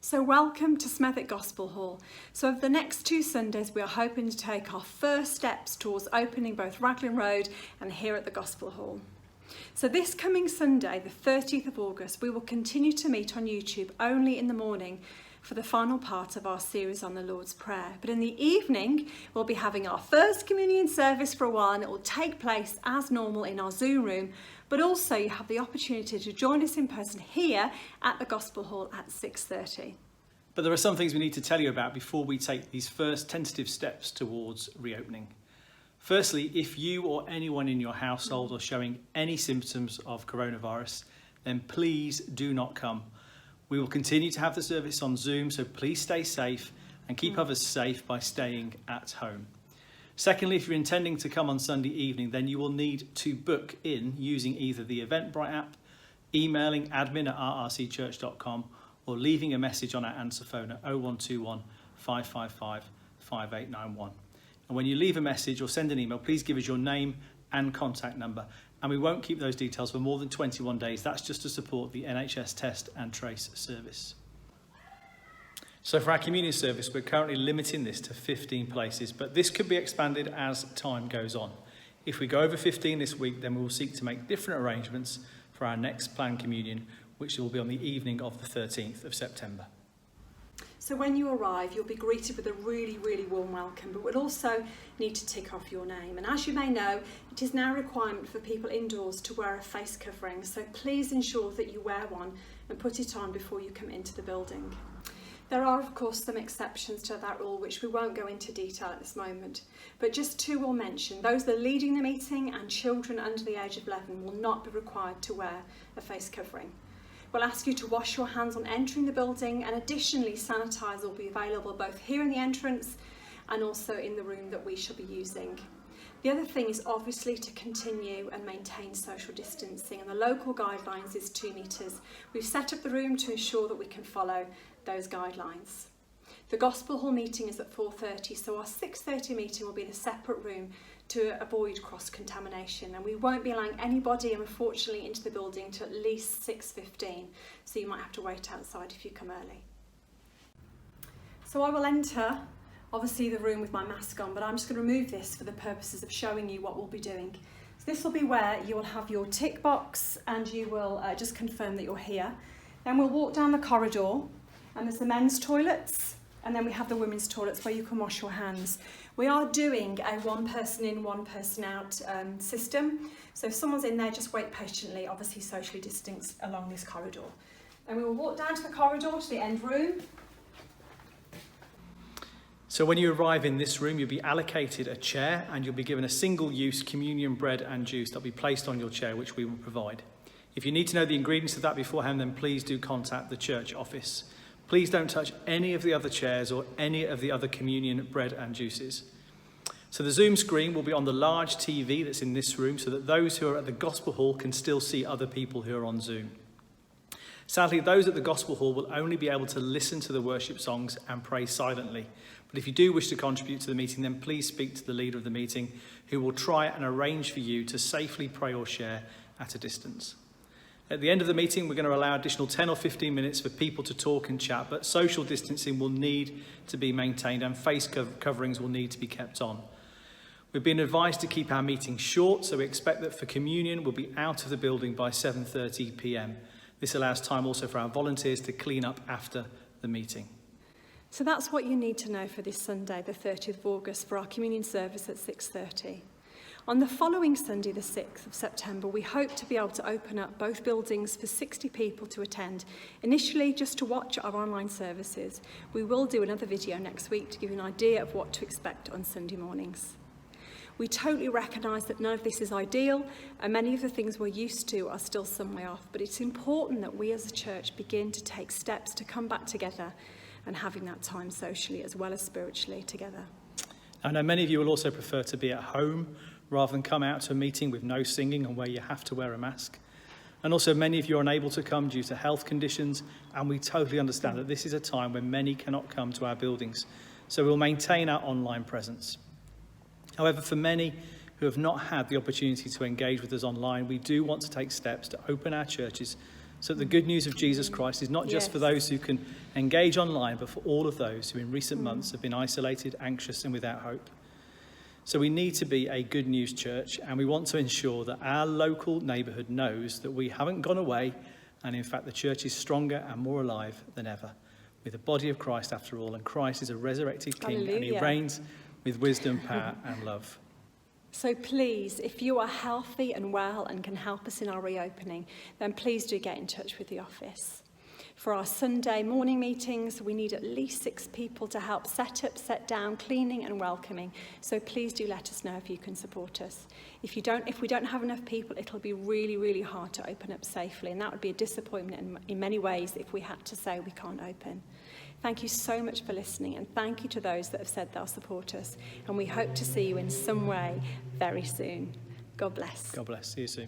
So welcome to Smethwick Gospel Hall. So over the next 2 Sundays we are hoping to take our first steps towards opening both Raglan Road and here at the Gospel Hall. So this coming Sunday, the 30th of August, we will continue to meet on YouTube only in the morning for the final part of our series on the Lord's Prayer. But in the evening, we'll be having our first communion service for a while, and it will take place as normal in our Zoom room. But also you have the opportunity to join us in person here at the Gospel Hall at 6:30. But there are some things we need to tell you about before we take these first tentative steps towards reopening. Firstly, if you or anyone in your household are showing any symptoms of coronavirus, then please do not come. We will continue to have the service on Zoom, so please stay safe and keep others safe by staying at home. Secondly, if you're intending to come on Sunday evening, then you will need to book in using either the Eventbrite app, emailing admin@rrcchurch.com, or leaving a message on our answer phone at 0121 555 5891. And when you leave a message or send an email, please give us your name and contact number. And we won't keep those details for more than 21 days. That's just to support the NHS Test and Trace service. So for our communion service, we're currently limiting this to 15 places, but this could be expanded as time goes on. If we go over 15 this week, then we will seek to make different arrangements for our next planned communion, which will be on the evening of the 13th of September. So when you arrive, you'll be greeted with a really warm welcome, but we'll also need to tick off your name. And as you may know, it is now a requirement for people indoors to wear a face covering, so please ensure that you wear one and put it on before you come into the building. There are, of course, some exceptions to that rule, which we won't go into detail at this moment. But just 2 will mention. Those that are leading the meeting and children under the age of 11 will not be required to wear a face covering. We'll ask you to wash your hands on entering the building, and additionally sanitizer will be available both here in the entrance and also in the room that we shall be using. The other thing is obviously to continue and maintain social distancing, and the local guidelines is 2 metres. We've set up the room to ensure that we can follow those guidelines. The Gospel Hall meeting is at 4:30, so our 6:30 meeting will be in a separate room to avoid cross-contamination, and we won't be allowing anybody, unfortunately, into the building till at least 6:15, so you might have to wait outside if you come early. So I will enter, obviously, the room with my mask on, but I'm just going to remove this for the purposes of showing you what we'll be doing. So this will be where you will have your tick box and you will just confirm that you're here. Then we'll walk down the corridor, and there's the men's toilets, and then we have the women's toilets where you can wash your hands. We are doing a 1 person in, 1 person out system. So if someone's in there, just wait patiently, obviously socially distanced along this corridor. Then we will walk down to the corridor to the end room. So when you arrive in this room, you'll be allocated a chair and you'll be given a single-use communion bread and juice that'll be placed on your chair, which we will provide. If you need to know the ingredients of that beforehand, then please do contact the church office. Please don't touch any of the other chairs or any of the other communion bread and juices. So the Zoom screen will be on the large TV that's in this room so that those who are at the Gospel Hall can still see other people who are on Zoom. Sadly, those at the Gospel Hall will only be able to listen to the worship songs and pray silently. But if you do wish to contribute to the meeting, then please speak to the leader of the meeting, who will try and arrange for you to safely pray or share at a distance. At the end of the meeting, we're going to allow additional 10 or 15 minutes for people to talk and chat, but social distancing will need to be maintained and face coverings will need to be kept on. We've been advised to keep our meeting short, so we expect that for communion we'll be out of the building by 7:30 p.m. This allows time also for our volunteers to clean up after the meeting. So that's what you need to know for this Sunday, the 30th of August, for our communion service at 6:30. On the following Sunday, the 6th of September, we hope to be able to open up both buildings for 60 people to attend. Initially, just to watch our online services. We will do another video next week to give you an idea of what to expect on Sunday mornings. We totally recognise that none of this is ideal, and many of the things we're used to are still some way off, but it's important that we as a church begin to take steps to come back together and having that time socially as well as spiritually together. I know many of you will also prefer to be at home rather than come out to a meeting with no singing and where you have to wear a mask. And also many of you are unable to come due to health conditions, and we totally understand that this is a time when many cannot come to our buildings, so we'll maintain our online presence. However, for many who have not had the opportunity to engage with us online, we do want to take steps to open our churches So the good news of Jesus Christ is not just for those who can engage online, but for all of those who in recent months have been isolated, anxious and without hope. So we need to be a good news church, and we want to ensure that our local neighbourhood knows that we haven't gone away, and in fact the church is stronger and more alive than ever. We're the body of Christ after all, and Christ is a resurrected King. Hallelujah. And he reigns with wisdom, power and love. So please, if you are healthy and well and can help us in our reopening, then please do get in touch with the office. For our Sunday morning meetings, we need at least 6 people to help set up, set down, cleaning and welcoming. So please do let us know if you can support us. If we don't have enough people, it'll be really, really hard to open up safely. And that would be a disappointment in many ways if we had to say we can't open. Thank you so much for listening, and thank you to those that have said they'll support us. And we hope to see you in some way very soon. God bless. God bless. See you soon.